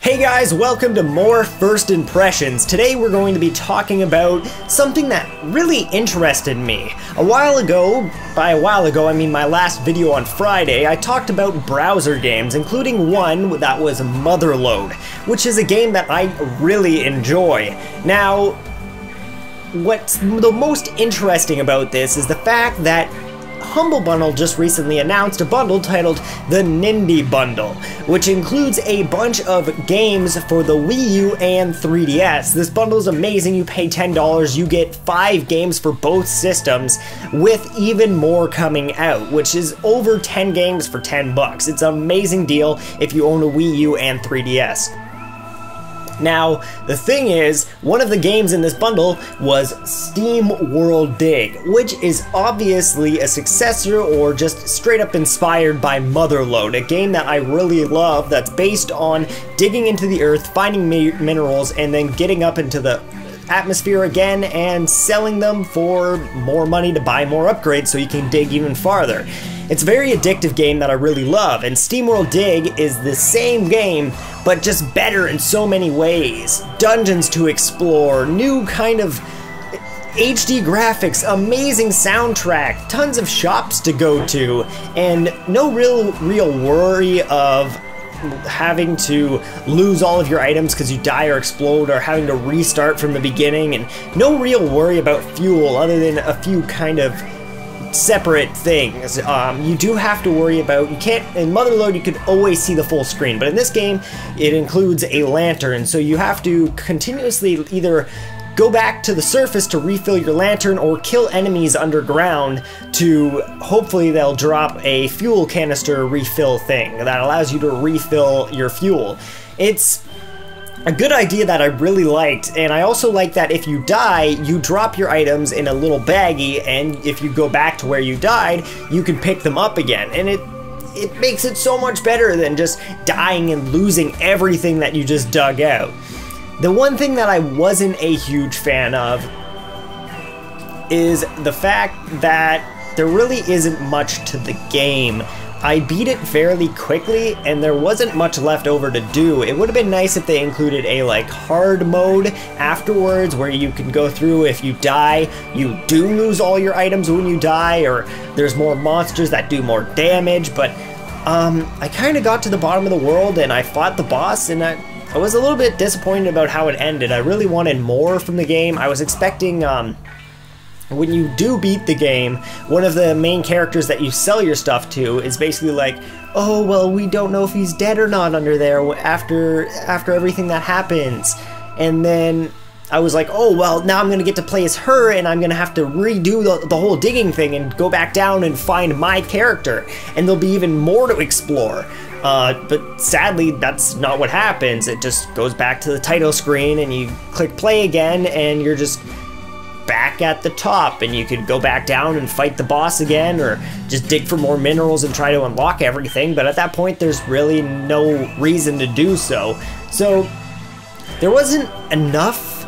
Hey guys, welcome to more First Impressions. Today we're going to be talking about something that really interested me. A while ago, by a while ago I mean my last video on Friday, I talked about browser games, including one that was Motherload, which is a game that I really enjoy. Now, what's the most interesting about this is the fact that Humble Bundle just recently announced a bundle titled the Nindy Bundle, which includes a bunch of games for the Wii U and 3DS. This bundle is amazing. You pay $10, you get 5 games for both systems, with even more coming out, which is over 10 games for 10 bucks. It's an amazing deal if you own a Wii U and 3DS. Now, the thing is, one of the games in this bundle was SteamWorld Dig, which is obviously a successor or just straight up inspired by Motherload, a game that I really love that's based on digging into the earth, finding minerals, and then getting up into the atmosphere again and selling them for more money to buy more upgrades so you can dig even farther. It's a very addictive game that I really love, and SteamWorld Dig is the same game, but just better in so many ways. Dungeons to explore, new kind of HD graphics, amazing soundtrack, tons of shops to go to, and no real worry of having to lose all of your items because you die or explode, or having to restart from the beginning, and no real worry about fuel other than a few kind of separate things. You do have to worry about, you can't, in Motherload you could always see the full screen, but in this game it includes a lantern, so you have to continuously either go back to the surface to refill your lantern or kill enemies underground to, hopefully they'll drop a fuel canister refill thing that allows you to refill your fuel. It's a good idea that I really liked, and I also like that if you die, you drop your items in a little baggie, and if you go back to where you died, you can pick them up again, and it makes it so much better than just dying and losing everything that you just dug out. The one thing that I wasn't a huge fan of is the fact that there really isn't much to the game. I beat it fairly quickly, and there wasn't much left over to do. It would have been nice if they included a hard mode afterwards where you can go through, if you die, you do lose all your items when you die, or there's more monsters that do more damage, but I kind of got to the bottom of the world and I fought the boss, and I was a little bit disappointed about how it ended. I really wanted more from the game. I was expecting, when you do beat the game, one of the main characters that you sell your stuff to is basically like, oh, well, we don't know if he's dead or not under there after everything that happens. And then I was like, oh, well, now I'm gonna get to play as her, and I'm gonna have to redo the whole digging thing and go back down and find my character, and there'll be even more to explore. But sadly, that's not what happens. It just goes back to the title screen, and you click play again, and you're just back at the top, and you could go back down and fight the boss again, or just dig for more minerals and try to unlock everything, but at that point there's really no reason to do so. So there wasn't enough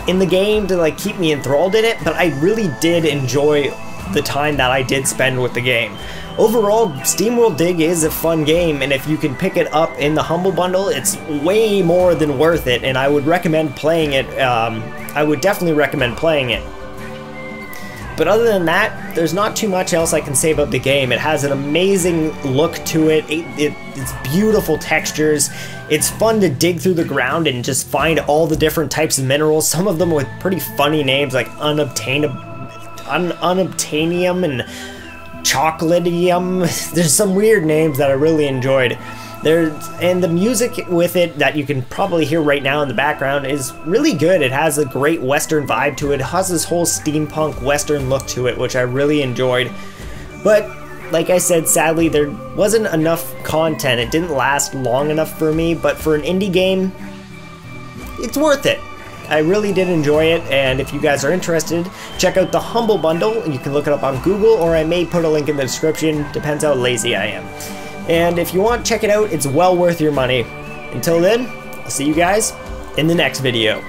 in the game to keep me enthralled in it, but I really did enjoy the time that I did spend with the game. Overall, SteamWorld Dig is a fun game, and if you can pick it up in the Humble Bundle, it's way more than worth it, and I would recommend playing it. I would definitely recommend playing it. But other than that, there's not too much else I can say about the game. It has an amazing look to it. It's beautiful textures. It's fun to dig through the ground and just find all the different types of minerals, some of them with pretty funny names like unobtainium and chocolatium. There's some weird names that I really enjoyed. And the music with it that you can probably hear right now in the background is really good. It has a great Western vibe to it. It has this whole steampunk Western look to it, which I really enjoyed. But like I said, sadly, there wasn't enough content. It didn't last long enough for me, but for an indie game, it's worth it. I really did enjoy it, and if you guys are interested, check out the Humble Bundle. You can look it up on Google, or I may put a link in the description, depends how lazy I am. And if you want to check it out, it's well worth your money. Until then, I'll see you guys in the next video.